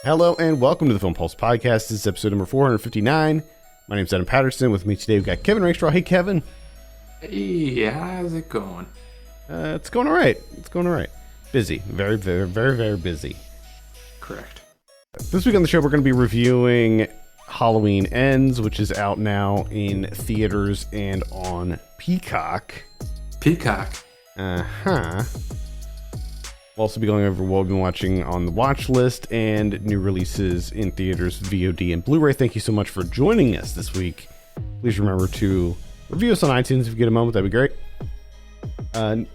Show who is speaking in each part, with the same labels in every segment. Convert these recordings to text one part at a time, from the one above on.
Speaker 1: Hello and welcome to the Film Pulse Podcast. This is episode number 459. My name's Adam Patterson. With me today we've got Kevin Rakestraw. Hey, Kevin.
Speaker 2: Hey, how's it going?
Speaker 1: It's going all right. It's going all right. Busy. Very, very, very, very busy.
Speaker 2: Correct.
Speaker 1: This week on the show we're going to be reviewing Halloween Ends, which is out now in theaters and on Peacock.
Speaker 2: Peacock.
Speaker 1: Uh-huh. We'll also be going over what we've been watching on the watch list and new releases in theaters, VOD, and Blu-ray. Thank you so much for joining us this week. Please remember to review us on iTunes if you get a moment. That'd be great.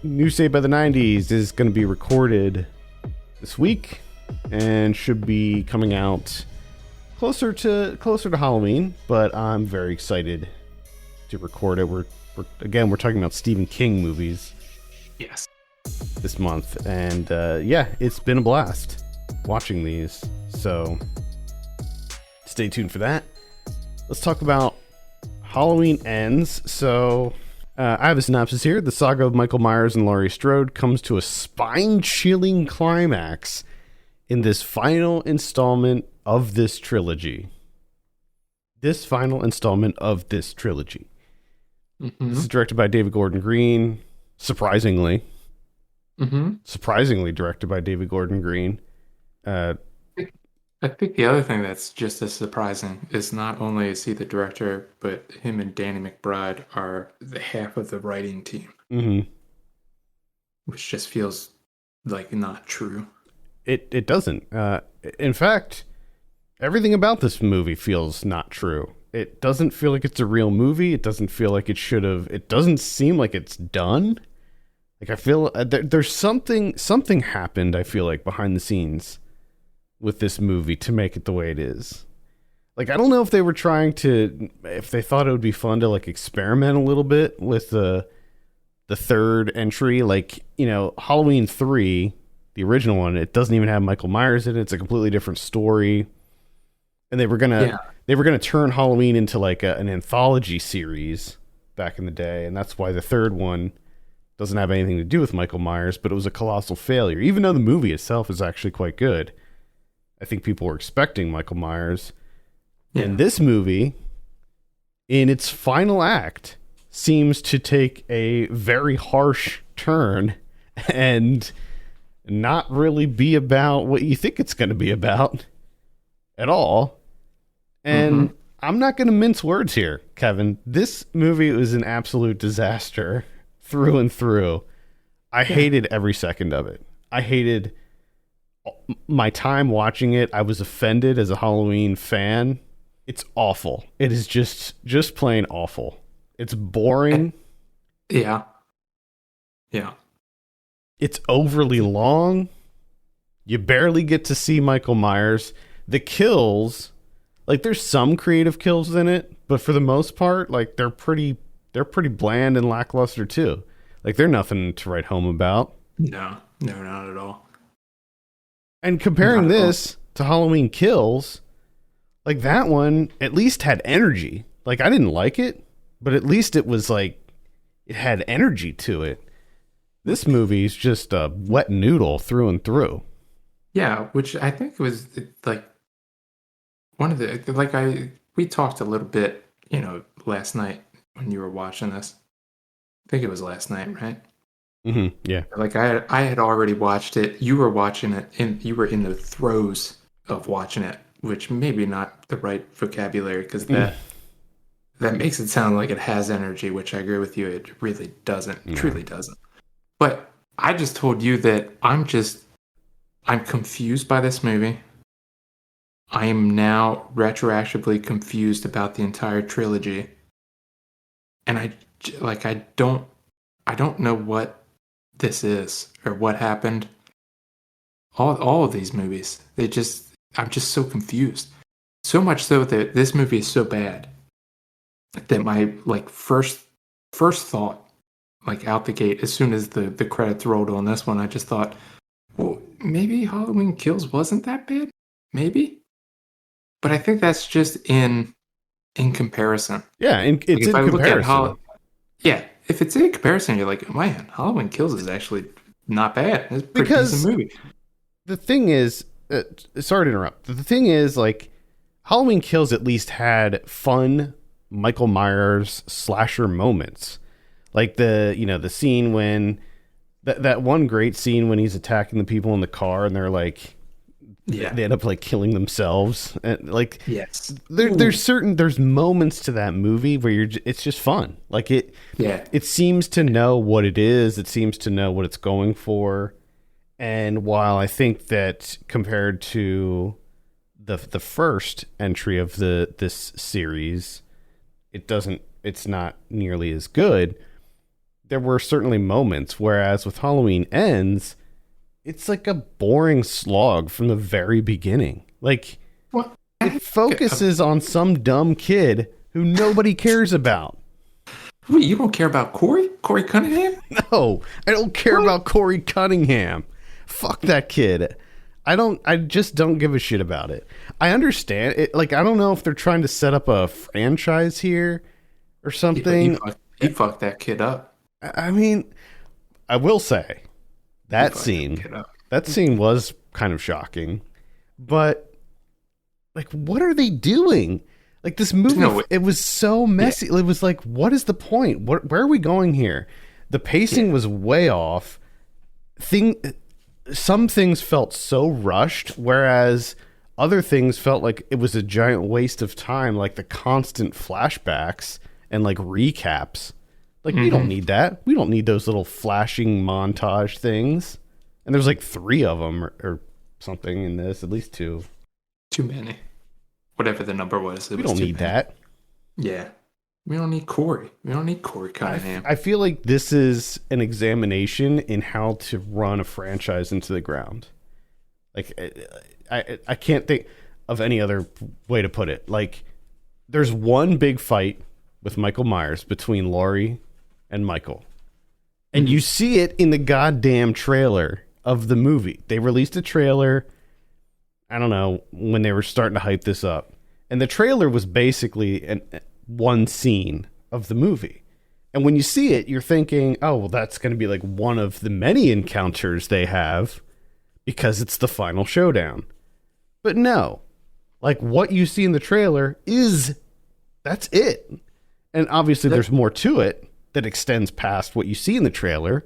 Speaker 1: New Saved by the 90s is going to be recorded this week and should be coming out closer to Halloween, but I'm very excited to record it. We're talking about Stephen King movies.
Speaker 2: Yes.
Speaker 1: This month, and it's been a blast watching these, so stay tuned for that. Let's talk about Halloween Ends. So I have a synopsis here. The saga of Michael Myers and Laurie Strode comes to a spine-chilling climax in this final installment of this trilogy. This is directed by David Gordon Green, surprisingly directed by David Gordon Green.
Speaker 2: I think the other thing that's just as surprising is not only is he the director, but him and Danny McBride are the half of the writing team.
Speaker 1: Mm-hmm.
Speaker 2: Which just feels like not true.
Speaker 1: It doesn't. In fact, everything about this movie feels not true. It doesn't feel like it's a real movie. It doesn't feel like it should have. It doesn't seem like it's done. Like, I feel there's something happened, I feel like, behind the scenes with this movie to make it the way it is. Like, I don't know if they were if they thought it would be fun to, like, experiment a little bit with the third entry. Like, Halloween 3, the original one, it doesn't even have Michael Myers in it. It's a completely different story. And they were gonna turn Halloween into, like, an anthology series back in the day. And that's why the third one doesn't have anything to do with Michael Myers, but it was a colossal failure. Even though the movie itself is actually quite good, I think people were expecting Michael Myers. Yeah. And this movie, in its final act, seems to take a very harsh turn and not really be about what you think it's going to be about at all. And I'm not going to mince words here, Kevin. This movie was an absolute disaster. Through and through. I hated every second of it. I hated my time watching it. I was offended as a Halloween fan. It's awful. It is just plain awful. It's boring.
Speaker 2: Yeah.
Speaker 1: It's overly long. You barely get to see Michael Myers. The kills, like, there's some creative kills in it, but for the most part, like, they're pretty bland and lackluster too. Like, they're nothing to write home about.
Speaker 2: No, not at all.
Speaker 1: And comparing this to Halloween Kills, like, that one at least had energy. Like, I didn't like it, but at least it was like, it had energy to it. This movie is just a wet noodle through and through. Yeah,
Speaker 2: which I think was like one of the, we talked a little bit, last night when you were watching this. I think it was last night, right?
Speaker 1: Mm-hmm, yeah.
Speaker 2: Like, I had already watched it. You were watching it, and you were in the throes of watching it, which maybe not the right vocabulary, because that makes it sound like it has energy, which I agree with you. It really doesn't. No. Truly doesn't. But I just told you that I'm confused by this movie. I am now retroactively confused about the entire trilogy. And I don't know what this is or what happened. All of these movies, I'm just so confused. So much so that this movie is so bad that my first thought, out the gate, as soon as the credits rolled on this one, I just thought, well, maybe Halloween Kills wasn't that bad. Maybe, but I think that's just in comparison.
Speaker 1: Yeah, it's in comparison.
Speaker 2: If it's in comparison, you're like, man, Halloween Kills is actually not bad. It's a pretty decent movie.
Speaker 1: The thing is, sorry to interrupt. The thing is, like, Halloween Kills at least had fun Michael Myers slasher moments, like the scene when that one great scene when he's attacking the people in the car and they're like, they end up like killing themselves, and like,
Speaker 2: yes,
Speaker 1: there's moments to that movie where it's just fun. Like it seems to know what it is. It seems to know what it's going for. And while I think that compared to the first entry of this series, it's not nearly as good. There were certainly moments, whereas with Halloween Ends, it's like a boring slog from the very beginning. Like,
Speaker 2: what?
Speaker 1: It focuses on some dumb kid who nobody cares about.
Speaker 2: Wait, you don't care about Corey Cunningham?
Speaker 1: No, I don't care about Corey Cunningham. Fuck that kid. I just don't give a shit about it. I understand it. Like, I don't know if they're trying to set up a franchise here or something.
Speaker 2: He fucked that kid up.
Speaker 1: I mean, I will say that scene was kind of shocking, but like, what are they doing? Like, this movie, it was so messy. Yeah. It was like, what is the point? Where are we going here? The pacing was way off. Some things felt so rushed, whereas other things felt like it was a giant waste of time, like the constant flashbacks and like recaps. Like, we don't need that. We don't need those little flashing montage things. And there's like 3 of them or something in this, at least 2.
Speaker 2: Too many. Whatever the number was.
Speaker 1: We don't need that.
Speaker 2: Yeah. We don't need Corey. We don't need Corey Cunningham.
Speaker 1: I feel like this is an examination in how to run a franchise into the ground. Like, I can't think of any other way to put it. Like, there's one big fight with Michael Myers between Laurie and Michael. And you see it in the goddamn trailer of the movie. They released a trailer, I don't know, when they were starting to hype this up. And the trailer was basically one scene of the movie. And when you see it, you're thinking, oh, well, that's going to be like one of the many encounters they have because it's the final showdown. But no, like, what you see in the trailer that's it. And obviously there's more to it that extends past what you see in the trailer.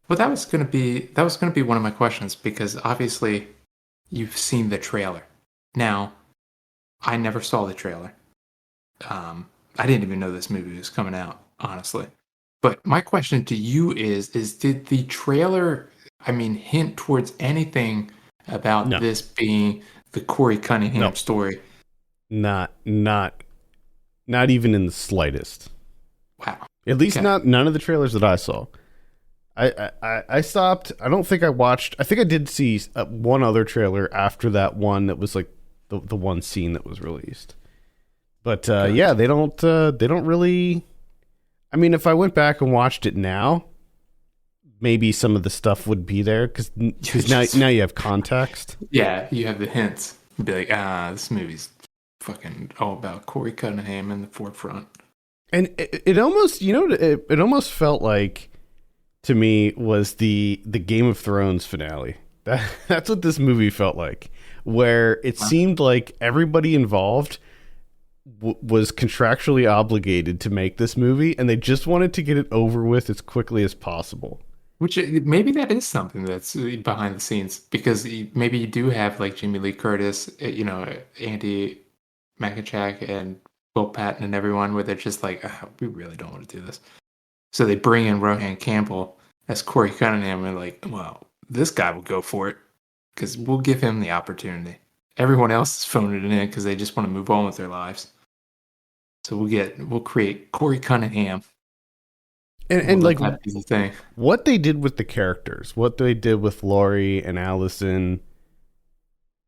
Speaker 2: Well, that was going to be one of my questions, because obviously you've seen the trailer. Now, I never saw the trailer. I didn't even know this movie was coming out, honestly. But my question to you is did the trailer, hint towards anything about this being the Corey Cunningham story?
Speaker 1: Not even in the slightest.
Speaker 2: Wow.
Speaker 1: At least none of the trailers that I saw. I stopped. I don't think I watched. I think I did see one other trailer after that one that was like the one scene that was released. But yeah, they don't really. I mean, if I went back and watched it now, maybe some of the stuff would be there because now you have context.
Speaker 2: Yeah, you have the hints. You'd be like, this movie's fucking all about Corey Cunningham in the forefront.
Speaker 1: And it almost, it almost felt like, to me, was the Game of Thrones finale. That's what this movie felt like, where it seemed like everybody involved was contractually obligated to make this movie, and they just wanted to get it over with as quickly as possible.
Speaker 2: Which maybe that is something that's behind the scenes, because maybe you do have like Jamie Lee Curtis, Andy Mackachak, and Will Patton and everyone, where they're just like, we really don't want to do this. So they bring in Rohan Campbell as Corey Cunningham, and like, well, this guy will go for it because we'll give him the opportunity. Everyone else is phoning it in because they just want to move on with their lives. So we'll create Corey Cunningham.
Speaker 1: And like, what they did with the characters, what they did with Laurie and Allison,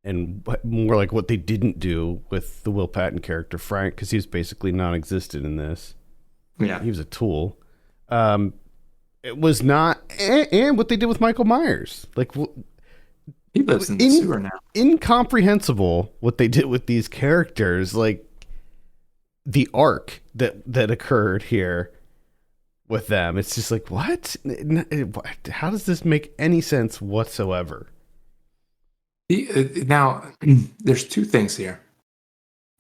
Speaker 1: and more like what they didn't do with the Will Patton character, Frank, because he's basically non-existent in this.
Speaker 2: Yeah.
Speaker 1: He was a tool. It was not, and what they did with Michael Myers. Like,
Speaker 2: he lives in the sewer now.
Speaker 1: Incomprehensible what they did with these characters. Like, the arc that occurred here with them. It's just like, what? How does this make any sense whatsoever?
Speaker 2: Now, there's two things here,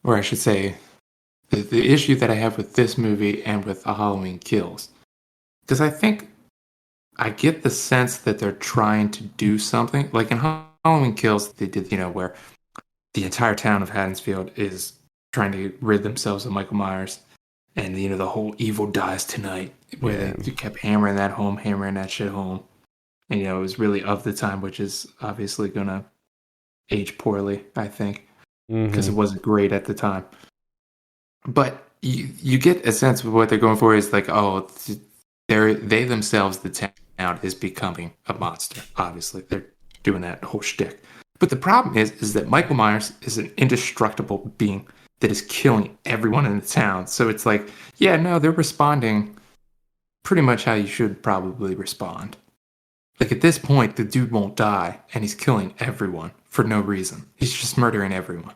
Speaker 2: or I should say, the issue that I have with this movie and with A Halloween Kills, because I think I get the sense that they're trying to do something. Like in Halloween Kills, they did, where the entire town of Haddonfield is trying to rid themselves of Michael Myers, and the whole evil dies tonight, where they kept hammering that shit home, and it was really of the time, which is obviously gonna age poorly, I think, because it wasn't great at the time. But you get a sense of what they're going for is like, oh, they themselves, the town, is becoming a monster. Obviously, they're doing that whole shtick. But the problem is that Michael Myers is an indestructible being that is killing everyone in the town. So it's like, yeah, no, they're responding pretty much how you should probably respond. Like at this point, the dude won't die, and he's killing everyone for no reason. He's just murdering everyone.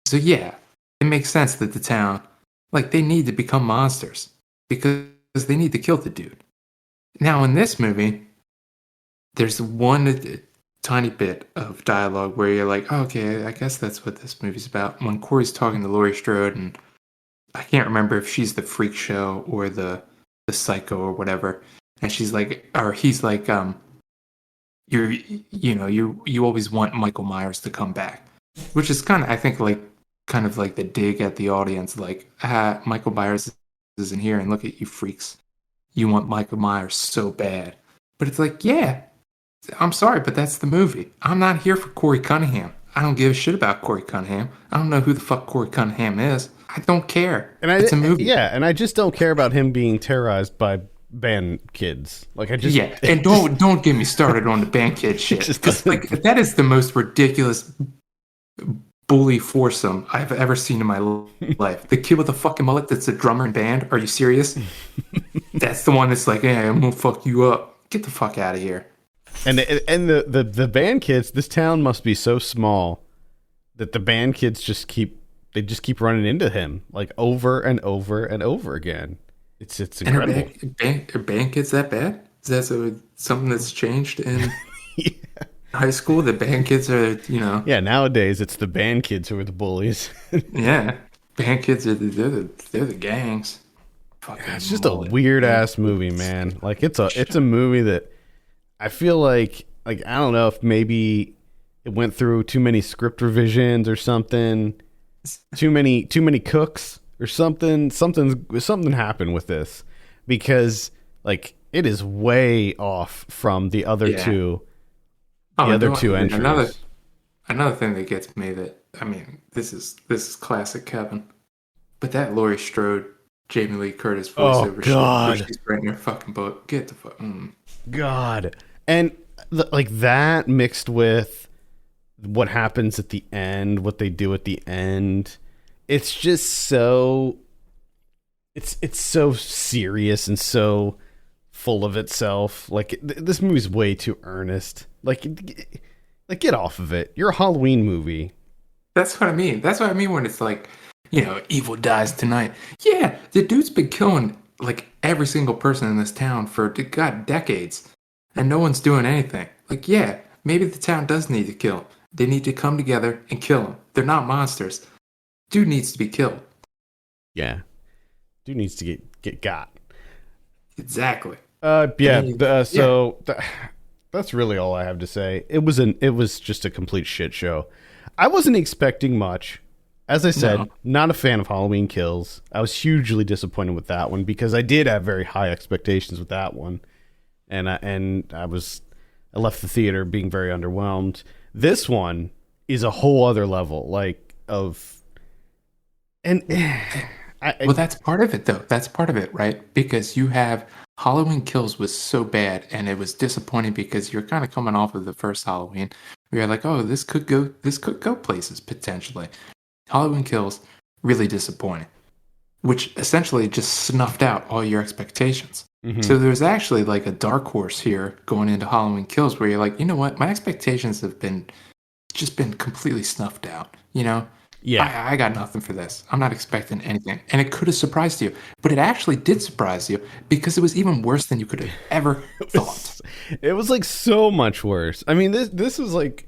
Speaker 2: So yeah, it makes sense that the town, like, they need to become monsters because they need to kill the dude. Now in this movie, there's one tiny bit of dialogue where you're like, oh, okay, I guess that's what this movie's about. When Corey's talking to Laurie Strode, and I can't remember if she's the freak show or the psycho or whatever, and she's like, or he's like, you always want Michael Myers to come back, which is kind of, I think, kind of like the dig at the audience, like, Michael Myers isn't here, and look at you freaks, you want Michael Myers so bad. But it's like, yeah, I'm sorry, but that's the movie. I'm not here for Corey Cunningham. I don't give a shit about Corey Cunningham. I don't know who the fuck Corey Cunningham is. I don't care.
Speaker 1: And it's a movie. Yeah, and I just don't care about him being terrorized by band kids. Like, I just...
Speaker 2: Yeah, and don't get me started on the band kid shit. Because, like, that is the most ridiculous bully foursome I've ever seen in my life. The kid with the fucking mullet that's a drummer in band. Are you serious? That's the one that's like, hey, I'm gonna fuck you up. Get the fuck out of here.
Speaker 1: And the band kids, this town must be so small that the band kids just keep running into him, like, over and over and over again. It's incredible.
Speaker 2: And are band kids that bad? Is that something that's changed in high school? The band kids are,
Speaker 1: Yeah, nowadays it's the band kids who are the bullies.
Speaker 2: Yeah, band kids they're the gangs.
Speaker 1: It's just a weird ass movie, man. Like, it's a movie that I feel like I don't know if maybe it went through too many script revisions or something, too many cooks or something. Something happened with this, because, like, it is way off from the other two. Two entries.
Speaker 2: Another thing that gets me, that, I mean, this is classic Kevin, but that Laurie Strode, Jamie Lee Curtis voiceover shit, she's writing her fucking book. Get the fuck.
Speaker 1: God. And like that mixed with what happens at the end, what they do at the end, it's just so it's so serious and so full of itself. Like, this movie's way too earnest. Like, get off of it. You're a Halloween movie.
Speaker 2: That's what I mean. That's what I mean when it's like, evil dies tonight. Yeah, the dude's been killing, like, every single person in this town for, God, decades. And no one's doing anything. Like, yeah, maybe the town does need to kill him. They need to come together and kill him. They're not monsters. Dude needs to be killed.
Speaker 1: Yeah. Dude needs to get got.
Speaker 2: Exactly.
Speaker 1: That's really all I have to say. It was just a complete shit show. I wasn't expecting much. As I said, not a fan of Halloween Kills. I was hugely disappointed with that one because I did have very high expectations with that one. And I left the theater being very underwhelmed. This one is a whole other level, like, of, and
Speaker 2: well, that's part of it, though. That's part of it, right? Because you have Halloween Kills was so bad, and it was disappointing because you're kind of coming off of the first Halloween, where you're like, oh, this could go places potentially. Halloween Kills, really disappointing, which essentially just snuffed out all your expectations. Mm-hmm. So there's actually like a dark horse here going into Halloween Kills, where you're like, you know what, my expectations have been completely snuffed out.
Speaker 1: Yeah,
Speaker 2: I got nothing for this. I'm not expecting anything, and it could have surprised you, but it actually did surprise you because it was even worse than you could have ever thought.
Speaker 1: It was like so much worse. I mean, this was like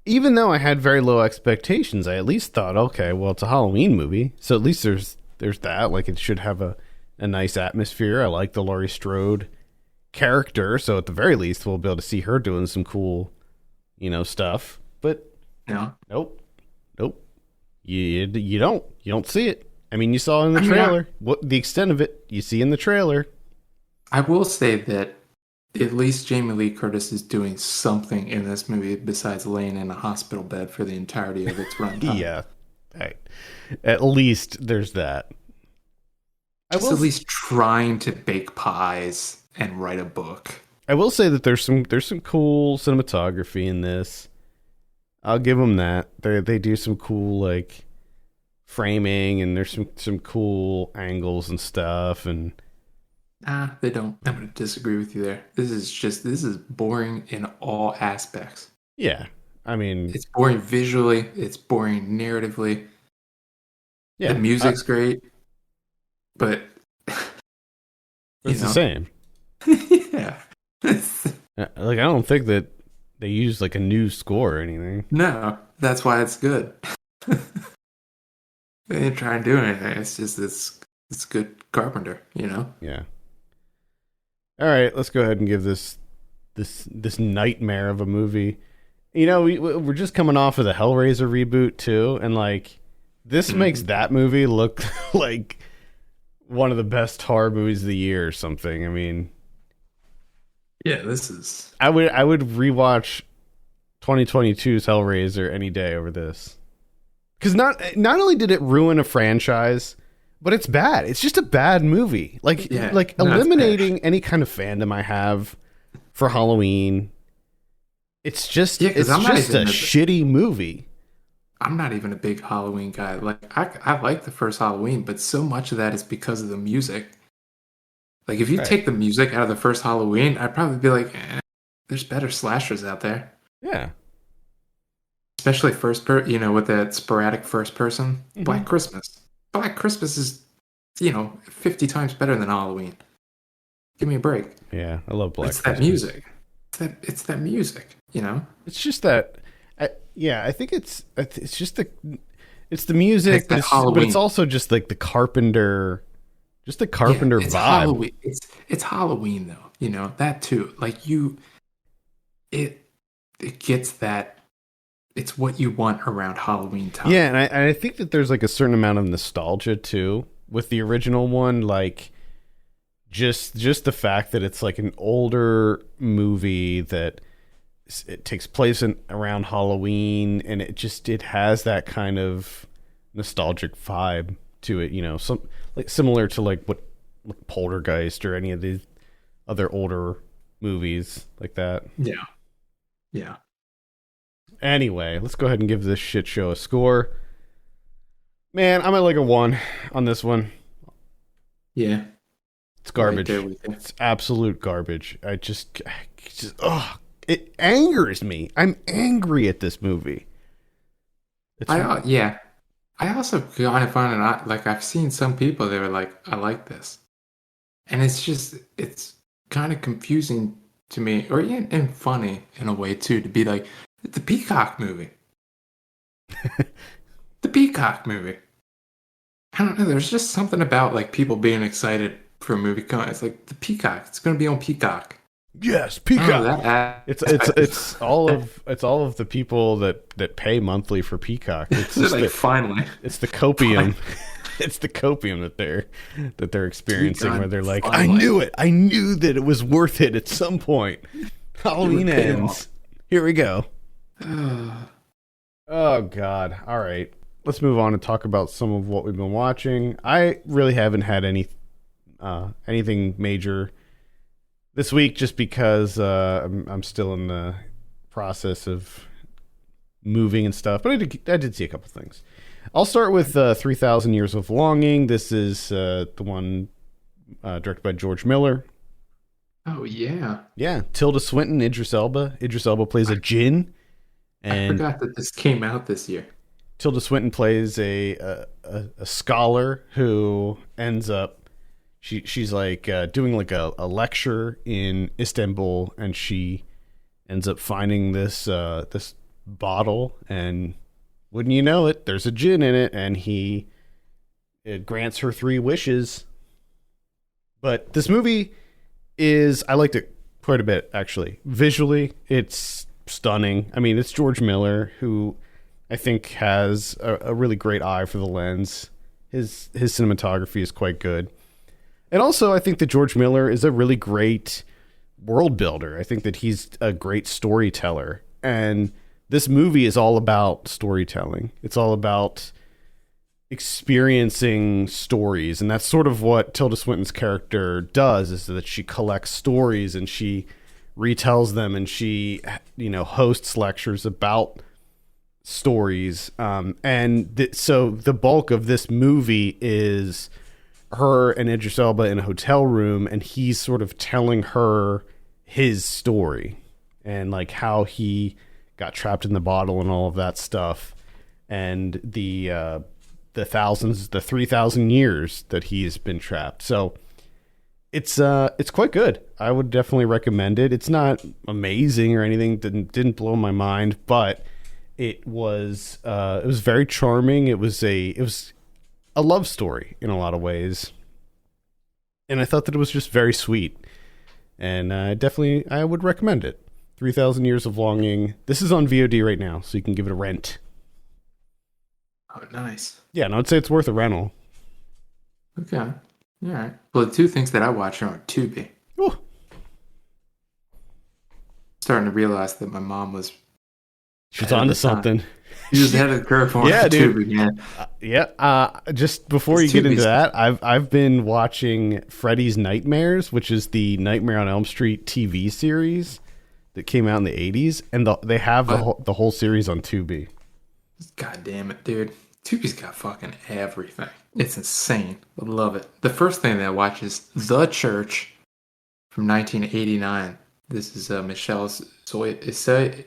Speaker 1: even though I had very low expectations, I at least thought, okay, well, it's a Halloween movie, so at least there's that. Like, it should have a nice atmosphere. I like the Laurie Strode character, so at the very least, we'll be able to see her doing some cool, stuff. But
Speaker 2: Yeah.
Speaker 1: nope. You don't see it. I mean, you saw it in the trailer. What the extent of it, you see in the trailer.
Speaker 2: I will say that at least Jamie Lee Curtis is doing something in this movie besides laying in a hospital bed for the entirety of its runtime.
Speaker 1: Yeah, right. At least there's that.
Speaker 2: Just at least trying to bake pies and write a book.
Speaker 1: I will say that there's some cool cinematography in this. I'll give them that. They do some cool like framing, and there's some cool angles and stuff. And
Speaker 2: they don't. I'm going to disagree with you there. This is boring in all aspects.
Speaker 1: Yeah, I mean,
Speaker 2: it's boring visually. It's boring narratively.
Speaker 1: Yeah,
Speaker 2: the music's great, but
Speaker 1: it's the same.
Speaker 2: Yeah.
Speaker 1: Like, I don't think that they use like a new score or anything.
Speaker 2: No, that's why it's good. They didn't try and do anything. It's just it's good Carpenter,
Speaker 1: Yeah. All right, let's go ahead and give this nightmare of a movie. We're just coming off of the Hellraiser reboot too, and like this makes that movie look like one of the best horror movies of the year or something. I mean,
Speaker 2: yeah, this is.
Speaker 1: I would rewatch 2022's Hellraiser any day over this, because not only did it ruin a franchise, but it's bad. It's just a bad movie. Like eliminating any kind of fandom I have for Halloween. It's just a shitty movie.
Speaker 2: I'm not even a big Halloween guy. Like I like the first Halloween, but so much of that is because of the music. Like if you take the music out of the first Halloween, I'd probably be like, there's better slashers out there.
Speaker 1: Yeah.
Speaker 2: Especially with that sporadic first person. Mm-hmm. Black Christmas. Black Christmas is, 50 times better than Halloween. Give me a break.
Speaker 1: Yeah, I love Black Christmas.
Speaker 2: That music. It's that music,
Speaker 1: It's just that, I think it's just it's the music, but it's also just like the Carpenter vibe.
Speaker 2: Halloween. It's Halloween though, that too. Like it gets that. It's what you want around Halloween time.
Speaker 1: Yeah, and I think that there's like a certain amount of nostalgia too with the original one, like just the fact that it's like an older movie that it takes place around Halloween, and it has that kind of nostalgic vibe to it, some like similar to like what Poltergeist or any of these other older movies like that.
Speaker 2: Yeah.
Speaker 1: Anyway, let's go ahead and give this shit show a score. Man, I'm at like a 1 on this one.
Speaker 2: Yeah.
Speaker 1: It's garbage.
Speaker 2: Right,
Speaker 1: it's absolute garbage. It angers me. I'm angry at this movie.
Speaker 2: I also kind of find it like I've seen some people that are like, I like this, and it's kind of confusing to me, and funny in a way too, to be like the Peacock movie. The Peacock movie. I don't know. There's just something about like people being excited for a movie coming. It's like the Peacock. It's going to be on Peacock.
Speaker 1: Yes, Peacock. It's all of the people that pay monthly for Peacock. It's like
Speaker 2: finally.
Speaker 1: It's the copium. It's the copium that they're experiencing, Peacock, where they're like, finally. I knew it. I knew that it was worth it at some point. Halloween ends. Here we go. Oh God. All right. Let's move on and talk about some of what we've been watching. I really haven't had anything major this week, just because I'm still in the process of moving and stuff. But I did see a couple things. I'll start with 3,000 Years of Longing. This is the one directed by George Miller.
Speaker 2: Oh, yeah.
Speaker 1: Yeah. Tilda Swinton, Idris Elba. Idris Elba plays a djinn.
Speaker 2: I forgot that this came out this year.
Speaker 1: Tilda Swinton plays a scholar who ends up she's like doing like a lecture in Istanbul, and she ends up finding this bottle, and wouldn't you know it, there's a djinn in it, and it grants her 3 wishes. But this movie I liked it quite a bit, actually. Visually, it's stunning. I mean, it's George Miller, who I think has a really great eye for the lens. His cinematography is quite good. And also, I think that George Miller is a really great world builder. I think that he's a great storyteller. And this movie is all about storytelling. It's all about experiencing stories, and that's sort of what Tilda Swinton's character does, is that she collects stories and she retells them, and she hosts lectures about stories, so the bulk of this movie is her and Idris Elba in a hotel room, and he's sort of telling her his story and like how he got trapped in the bottle and all of that stuff, and the 3,000 years that he's been trapped. So it's quite good. I would definitely recommend it. It's not amazing or anything. Didn't blow my mind, but it was very charming. It was a love story in a lot of ways, and I thought that it was just very sweet. And I would recommend it. 3,000 Years of Longing. This is on VOD right now, so you can give it a rent.
Speaker 2: Oh, nice.
Speaker 1: Yeah, and I'd say it's worth a rental.
Speaker 2: Okay. All right. Well, the 2 things that I watch are on Tubi.
Speaker 1: Ooh.
Speaker 2: Starting to realize that my mom was...
Speaker 1: She's onto something.
Speaker 2: She was ahead of the curve on
Speaker 1: dude.
Speaker 2: Tubi, man.
Speaker 1: Just before you get into that, I've been watching Freddy's Nightmares, which is the Nightmare on Elm Street TV series that came out in the 80s, and they have the whole series on Tubi.
Speaker 2: God damn it, dude. Tubi's got fucking everything. It's insane. I love it. The first thing that I watch is The Church from 1989. This is Michelle Soave. It's an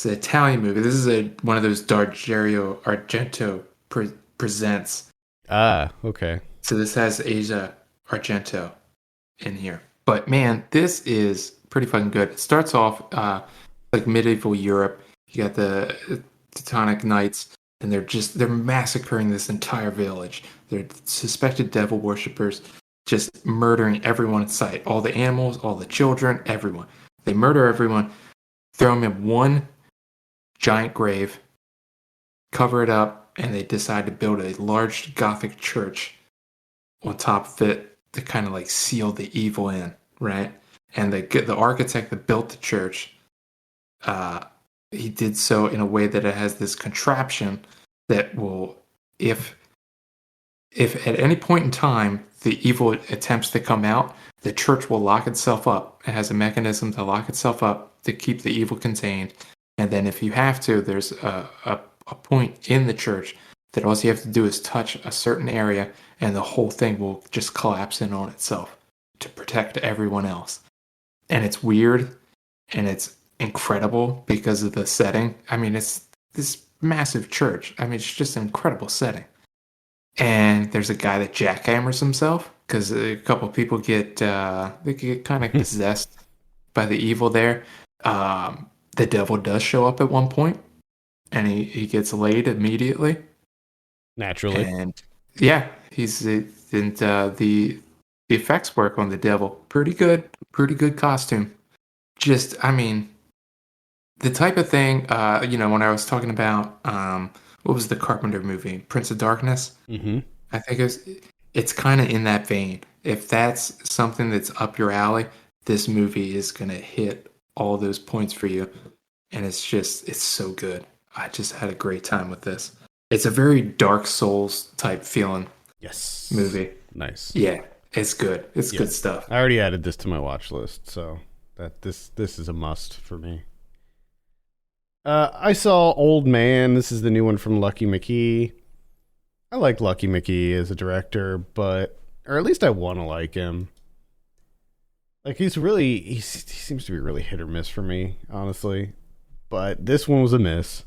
Speaker 2: Italian movie. This is one of those Dario Argento presents.
Speaker 1: Ah, okay.
Speaker 2: So this has Asia Argento in here. But man, this is pretty fucking good. It starts off like medieval Europe. You got the Teutonic Knights, and they're massacring this entire village. They're suspected devil worshippers, just murdering everyone in sight. All the animals, all the children, everyone. They murder everyone, throw them in one giant grave, cover it up, and they decide to build a large Gothic church on top of it to kind of like seal the evil in, right? And the architect that built the church, he did so in a way that it has this contraption that will, if at any point in time the evil attempts to come out, the church will lock itself up. It has a mechanism to lock itself up to keep the evil contained. And then if you have to, there's a point in the church that all you have to do is touch a certain area, and the whole thing will just collapse in on itself to protect everyone else. And it's weird, and it's incredible because of the setting. I mean, it's this massive church. I mean, it's just an incredible setting. And there's a guy that jackhammers himself because a couple of people get kind of possessed by the evil there. The devil does show up at one point, and he gets laid immediately.
Speaker 1: Naturally.
Speaker 2: And yeah, the effects work on the devil pretty good costume. Just, I mean, the type of thing, when I was talking about, what was the Carpenter movie? Prince of Darkness?
Speaker 1: Mm-hmm.
Speaker 2: I think it's kind of in that vein. If that's something that's up your alley, this movie is going to hit all those points for you. And it's so good. I just had a great time with this. It's a very Dark Souls type feeling.
Speaker 1: Yes.
Speaker 2: Movie.
Speaker 1: Nice.
Speaker 2: Yeah, it's good. It's good stuff.
Speaker 1: I already added this to my watch list, so that this is a must for me. I saw Old Man. This is the new one from Lucky McKee. I like Lucky McKee as a director, or at least I want to like him. Like he seems to be really hit or miss for me, honestly. But this one was a miss.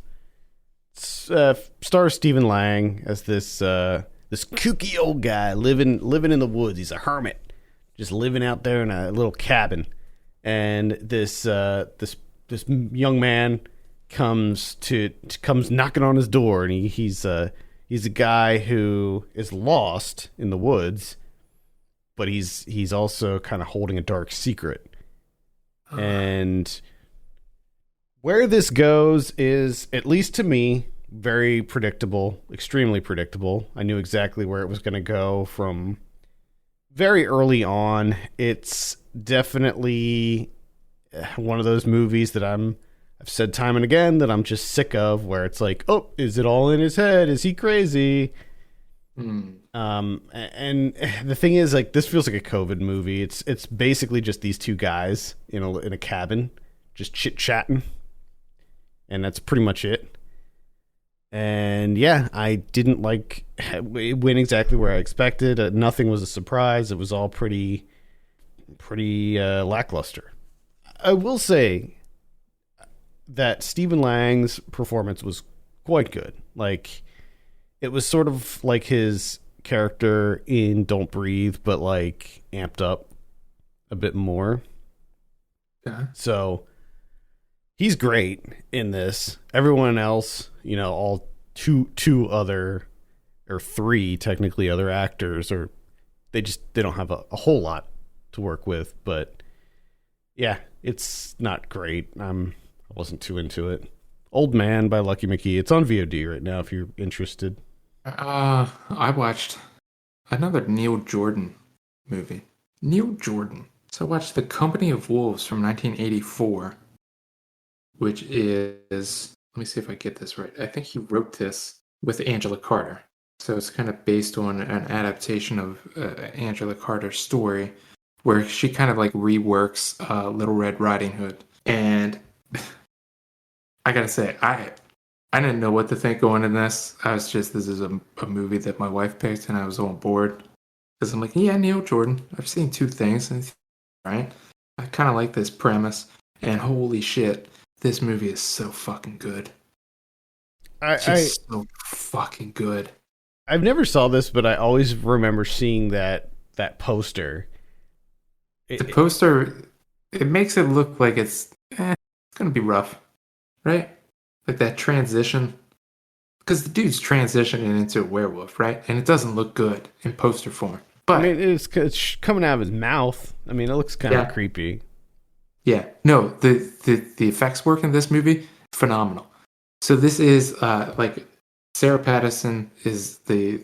Speaker 1: Stars Stephen Lang as this kooky old guy living in the woods. He's a hermit, just living out there in a little cabin. and this young man comes knocking on his door, and he's a guy who is lost in the woods, but he's also kind of holding a dark secret. And where this goes is, at least to me, very predictable, extremely predictable. I knew exactly where it was going to go from very early on. It's definitely one of those movies that I've said time and again that I'm just sick of, where it's like, oh, is it all in his head? Is he crazy? And the thing is, like, this feels like a COVID movie. It's basically just these two guys in a cabin, just chit chatting, and that's pretty much it. And yeah, I didn't like it. Went exactly where I expected. Nothing was a surprise. It was all pretty lackluster. I will say that Stephen Lang's performance was quite good. Like, it was sort of like his character in Don't Breathe, but like amped up a bit more.
Speaker 2: Yeah.
Speaker 1: So he's great in this. Everyone else, all two other, or three technically, other actors, or they don't have a whole lot to work with. But yeah, it's not great. I wasn't too into it. Old Man by Lucky McKee. It's on VOD right now if you're interested.
Speaker 2: I watched another Neil Jordan movie. Neil Jordan. So I watched The Company of Wolves from 1984, which is, let me see if I get this right. I think he wrote this with Angela Carter. So it's kind of based on an adaptation of Angela Carter's story, where she kind of like reworks Little Red Riding Hood. And I gotta say, I didn't know what to think going in this. This is a movie that my wife picked, and I was on board. Because I'm like, yeah, Neil Jordan. I've seen two things, and right? I kind of like this premise. And holy shit, this movie is so fucking good. It's so fucking good.
Speaker 1: I've never saw this, but I always remember seeing that poster.
Speaker 2: The poster, it makes it look like it's going to be rough, right? Like that transition, because the dude's transitioning into a werewolf, right? And it doesn't look good in poster form. But
Speaker 1: I mean, it's coming out of his mouth. I mean, it looks kind of creepy. Yeah.
Speaker 2: No, the effects work in this movie, phenomenal. So this is like Sarah Patterson is the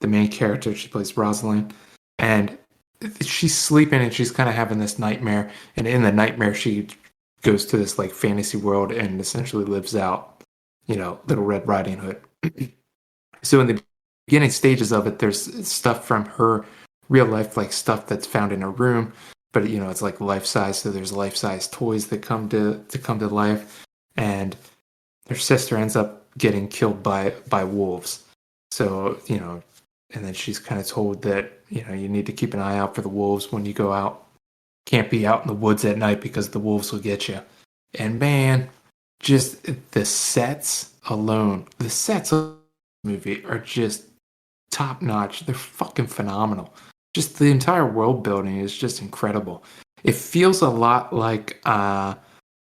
Speaker 2: main character. She plays Rosalind, and she's sleeping and she's kind of having this nightmare. And in the nightmare, she goes to this like fantasy world and essentially lives out, Little Red Riding Hood. So in the beginning stages of it, there's stuff from her real life, like stuff that's found in her room, but it's like life size. So there's life size toys that come to life, and her sister ends up getting killed by wolves. So and then she's kind of told that you need to keep an eye out for the wolves when you go out. Can't be out in the woods at night because the wolves will get you. And man, just the sets alone, the sets of the movie are just top notch. They're fucking phenomenal. Just the entire world building is just incredible. It feels a lot like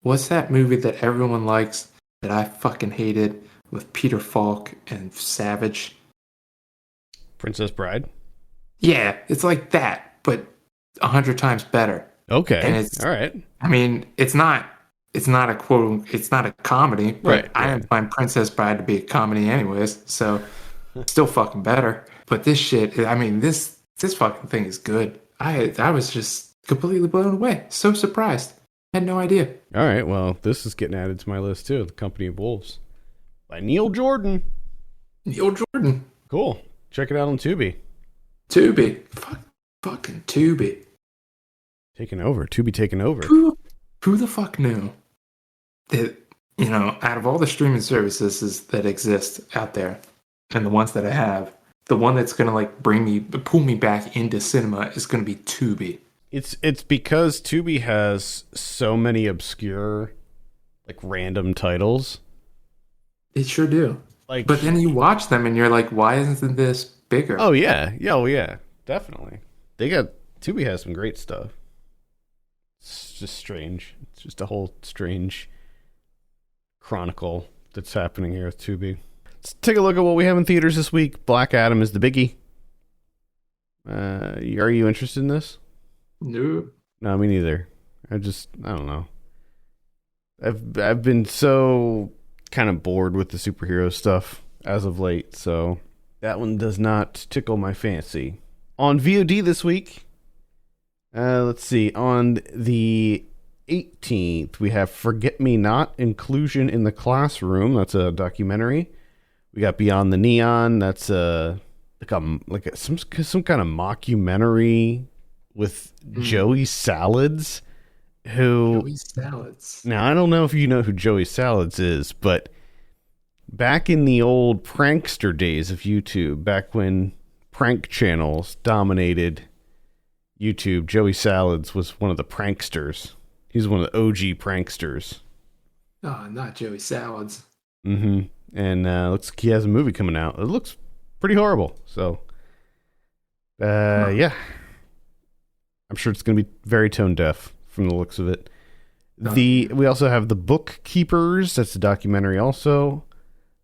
Speaker 2: what's that movie that everyone likes that I fucking hated with Peter Falk and Savage?
Speaker 1: Princess Bride?
Speaker 2: Yeah, it's like that, but 100 times better.
Speaker 1: Okay.
Speaker 2: And it's
Speaker 1: all right.
Speaker 2: I mean, it's not a quote, it's not a comedy, but
Speaker 1: right.
Speaker 2: I didn't find Princess Bride to be a comedy anyways, so still fucking better. But this shit, I mean, this fucking thing is good. I was just completely blown away. So surprised. Had no idea.
Speaker 1: All right, well, this is getting added to my list too. The Company of Wolves by Neil Jordan.
Speaker 2: Neil Jordan.
Speaker 1: Cool. Check it out on Tubi.
Speaker 2: Tubi. Fucking Tubi.
Speaker 1: Taking over. Tubi taking over.
Speaker 2: Who the fuck knew that, out of all the streaming services that exist out there and the ones that I have, the one that's going to like pull me back into cinema is going to be Tubi.
Speaker 1: It's because Tubi has so many obscure, like, random titles.
Speaker 2: It sure do.
Speaker 1: Like,
Speaker 2: but then you watch them and you're like, why isn't this bigger?
Speaker 1: Oh yeah, yeah, definitely. Tubi has some great stuff. It's just strange. It's just a whole strange chronicle that's happening here with Tubi. Let's take a look at what we have in theaters this week. Black Adam is the biggie. Are you interested in this?
Speaker 2: No.
Speaker 1: No, me neither. I don't know. I've been so kind of bored with the superhero stuff as of late, so that one does not tickle my fancy. On VOD this week, let's see. On the 18th, we have Forget Me Not, Inclusion in the Classroom. That's a documentary. We got Beyond the Neon. That's some kind of mockumentary with Joey Salads.
Speaker 2: Joey Salads.
Speaker 1: Now, I don't know if you know who Joey Salads is, but back in the old prankster days of YouTube, back when prank channels dominated YouTube, Joey Salads was one of the pranksters. He's one of the OG pranksters.
Speaker 2: Oh, not Joey Salads.
Speaker 1: Mm-hmm. And looks like he has a movie coming out. It looks pretty horrible. So, yeah. I'm sure it's going to be very tone deaf from the looks of it. We also have The Bookkeepers. That's a documentary also.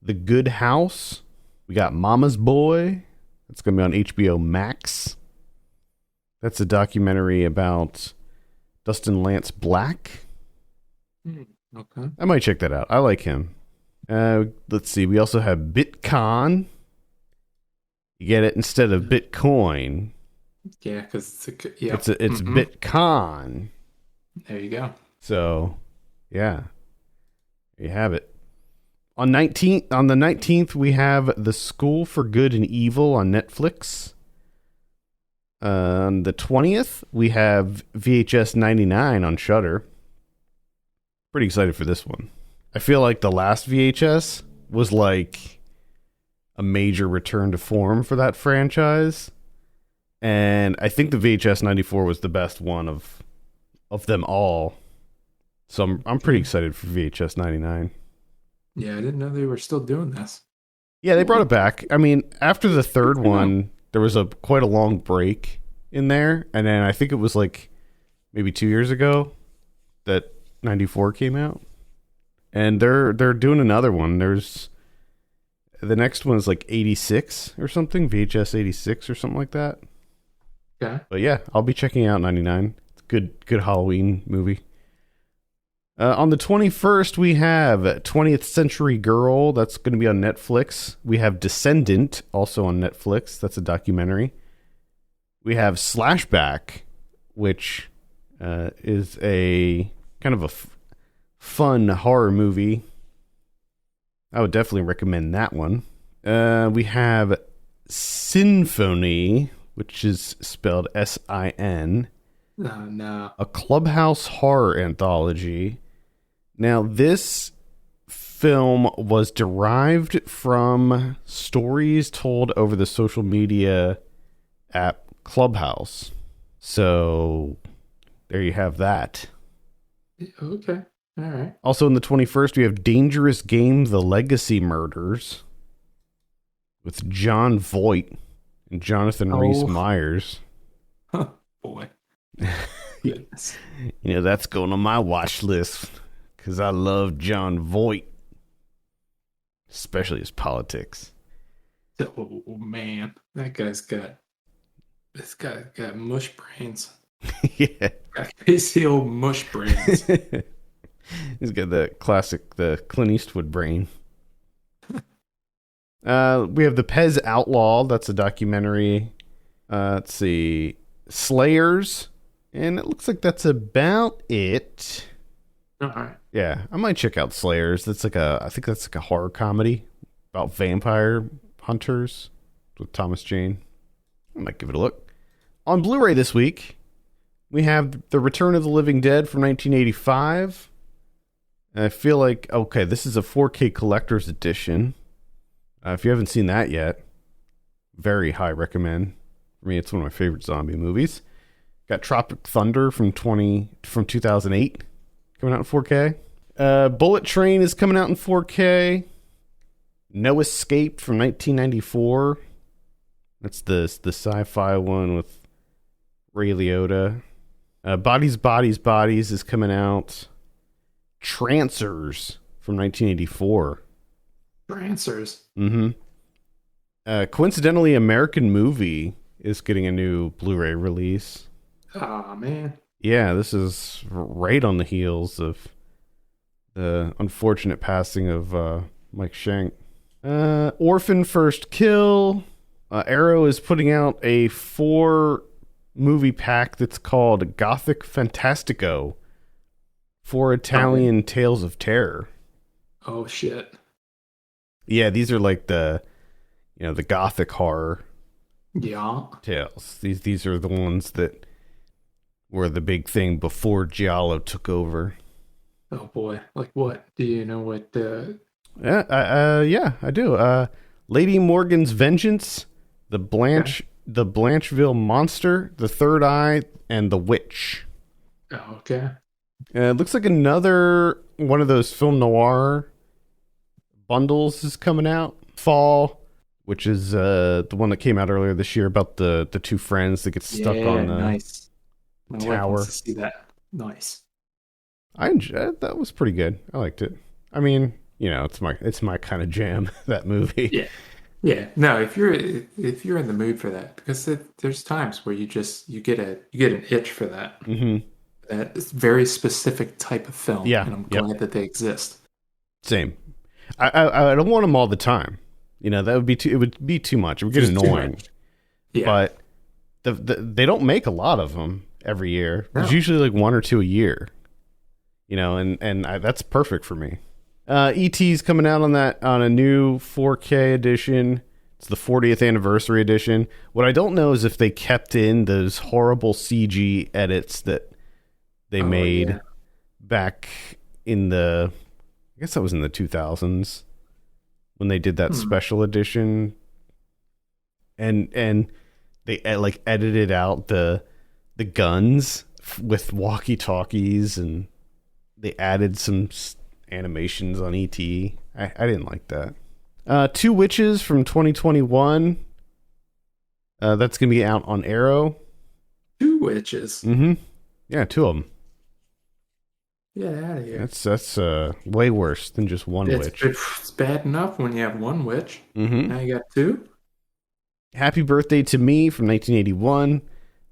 Speaker 1: The Good House. We got Mama's Boy. That's going to be on HBO Max. That's a documentary about Dustin Lance Black.
Speaker 2: Okay.
Speaker 1: I might check that out. I like him. Let's see. We also have BitCon. You get it instead of Bitcoin.
Speaker 2: Yeah, because
Speaker 1: it's BitCon.
Speaker 2: There you go.
Speaker 1: So, yeah, there you have it. On the 19th, we have The School for Good and Evil on Netflix. On the 20th, we have VHS 99 on Shudder. Pretty excited for this one. I feel like the last VHS was like a major return to form for that franchise. And I think the VHS 94 was the best one of them all. So I'm pretty excited for VHS 99.
Speaker 2: Yeah, I didn't know they were still doing this.
Speaker 1: Yeah, they brought it back. I mean, after the third one, there was quite a long break in there. And then I think it was like maybe 2 years ago that 94 came out. And they're doing another one. There's the next one is like 86 or something, VHS 86 or something like that.
Speaker 2: Okay.
Speaker 1: But yeah, I'll be checking out 99. It's a good Halloween movie. On the 21st, we have 20th Century Girl. That's going to be on Netflix. We have Descendant, also on Netflix. That's a documentary. We have Slashback, which is a kind of a fun horror movie. I would definitely recommend that one. We have Sinphony, which is spelled S-I-N.
Speaker 2: Oh, no.
Speaker 1: A Clubhouse horror anthology. Now, this film was derived from stories told over the social media app Clubhouse. So, there you have that.
Speaker 2: Okay. All right.
Speaker 1: Also, on the 21st, we have Dangerous Game, The Legacy Murders with John Voight and Jonathan Rhys Meyers.
Speaker 2: Oh, boy. Goodness.
Speaker 1: You know, that's going on my watch list because I love John Voight, especially his politics.
Speaker 2: Oh, man. This guy's got mush brains.
Speaker 1: Yeah.
Speaker 2: Got crazy old mush brains.
Speaker 1: He's got the Clint Eastwood brain. We have The Pez Outlaw. That's a documentary. Let's see. Slayers. And it looks like that's about it.
Speaker 2: All right.
Speaker 1: Yeah, I might check out Slayers. I think that's like a horror comedy about vampire hunters with Thomas Jane. I might give it a look. On Blu-ray this week, we have The Return of the Living Dead from 1985. And I feel like, okay, this is a 4K collector's edition. If you haven't seen that yet, very high recommend. For me, it's one of my favorite zombie movies. Got Tropic Thunder from 2008 coming out in 4K. Bullet Train is coming out in 4K. No Escape from 1994. That's the sci-fi one with Ray Liotta. Bodies, Bodies, Bodies is coming out. Trancers from 1984.
Speaker 2: Trancers.
Speaker 1: Mm-hmm. Coincidentally, American Movie is getting a new Blu-ray release.
Speaker 2: Oh, man.
Speaker 1: Yeah, this is right on the heels of the unfortunate passing of Mike Schenk. Orphan First Kill. Arrow is putting out a 4-movie pack that's called Gothic Fantastico. 4 Italian tales of terror.
Speaker 2: Oh, shit.
Speaker 1: Yeah, these are like the Gothic horror
Speaker 2: Yeah.
Speaker 1: tales. These are the ones that were the big thing before Giallo took over.
Speaker 2: Oh, boy. Like what? Do you know what?
Speaker 1: Yeah, I do. Lady Morgan's Vengeance, the Blancheville Monster, the Third Eye, and the Witch.
Speaker 2: Oh, okay.
Speaker 1: It looks like another one of those film noir bundles is coming out. Fall, which is the one that came out earlier this year about the 2 friends that get stuck on the
Speaker 2: nice. My wife
Speaker 1: tower.
Speaker 2: wants to see that. Nice.
Speaker 1: I enjoyed that. Was pretty good. I liked it. I mean, it's my kind of jam, that movie.
Speaker 2: Yeah. Yeah. No, if you're in the mood for that, because there's times where you get an itch for that.
Speaker 1: Mm-hmm.
Speaker 2: That is very specific type of film.
Speaker 1: Yeah.
Speaker 2: And I'm glad that they exist.
Speaker 1: Same. I don't want them all the time. That would be too. It would be too much. It would get annoying.
Speaker 2: Yeah.
Speaker 1: But they don't make a lot of them every year.
Speaker 2: No.
Speaker 1: There's usually like 1 or 2 a year. That's perfect for me. E.T.'s coming out on a new 4K edition. It's the 40th anniversary edition. What I don't know is if they kept in those horrible CG edits that they made back in I guess that was in the 2000s when they did that special edition, and they edited out the guns with walkie-talkies, and they added some animations on ET. I didn't like that. 2 Witches from 2021. That's gonna be out on Arrow.
Speaker 2: 2 Witches.
Speaker 1: Mm-hmm. Yeah, 2 of them.
Speaker 2: Get out of here.
Speaker 1: That's way worse than just one witch.
Speaker 2: It's bad enough when you have 1 witch.
Speaker 1: Mm-hmm.
Speaker 2: Now you got 2.
Speaker 1: Happy Birthday to Me from 1981.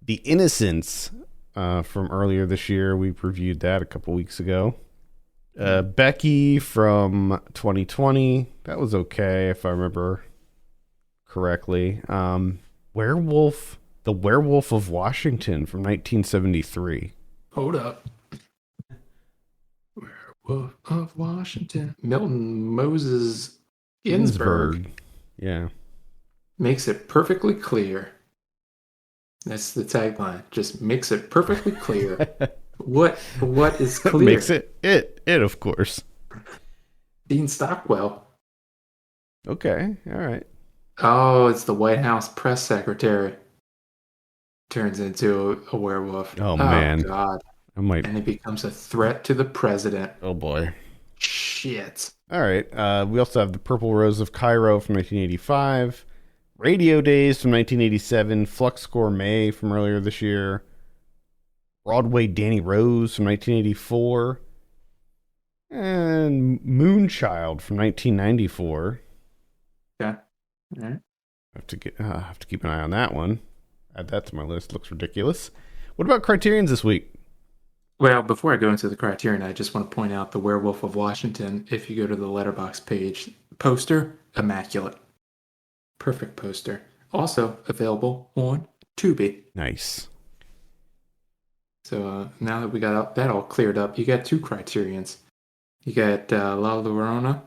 Speaker 1: The Innocents from earlier this year. We reviewed that a couple weeks ago. Becky from 2020. That was okay, if I remember correctly. The Werewolf of Washington from 1973.
Speaker 2: Hold up. Werewolf of Washington. Milton Moses Ginsburg.
Speaker 1: Yeah.
Speaker 2: Makes it perfectly clear. That's the tagline. Just makes it perfectly clear. What is clear?
Speaker 1: Makes it of course.
Speaker 2: Dean Stockwell.
Speaker 1: Okay, all right.
Speaker 2: Oh, it's the White House press secretary. Turns into a werewolf.
Speaker 1: Oh man.
Speaker 2: God.
Speaker 1: And
Speaker 2: he becomes a threat to the president.
Speaker 1: Oh boy.
Speaker 2: Shit.
Speaker 1: All right. We also have The Purple Rose of Cairo from 1985. Radio Days from 1987. Flux Gourmet from earlier this year. Broadway Danny Rose from 1984. And Moonchild from 1994.
Speaker 2: Yeah. All right.
Speaker 1: Have to keep an eye on that one. Add that to my list. Looks ridiculous. What about Criterion's this week?
Speaker 2: Well, before I go into the Criterion, I just want to point out the Werewolf of Washington. If you go to the Letterboxd page, poster, immaculate. Perfect poster. Also available on Tubi.
Speaker 1: Nice.
Speaker 2: So now that we got that all cleared up, you got 2 Criterions. You got La Llorona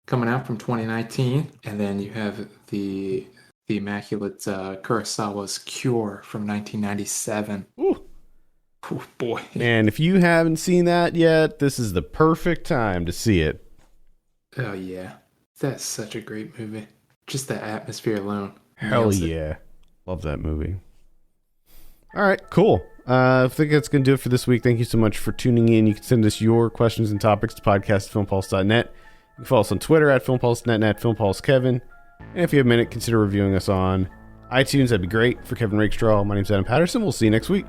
Speaker 2: coming out from 2019, and then you have the immaculate Kurosawa's Cure from 1997.
Speaker 1: Ooh.
Speaker 2: Oh, boy.
Speaker 1: And if you haven't seen that yet, this is the perfect time to see it.
Speaker 2: Oh, yeah. That's such a great movie. Just the atmosphere alone.
Speaker 1: Hell yeah. Love that movie. All right, cool. I think that's going to do it for this week. Thank you so much for tuning in. You can send us your questions and topics to podcast@filmpulse.net. You can follow us on Twitter @filmpulse.net and @filmpulsekevin. And if you have a minute, consider reviewing us on iTunes. That'd be great. For Kevin Rakestraw, my name's Adam Patterson. We'll see you next week.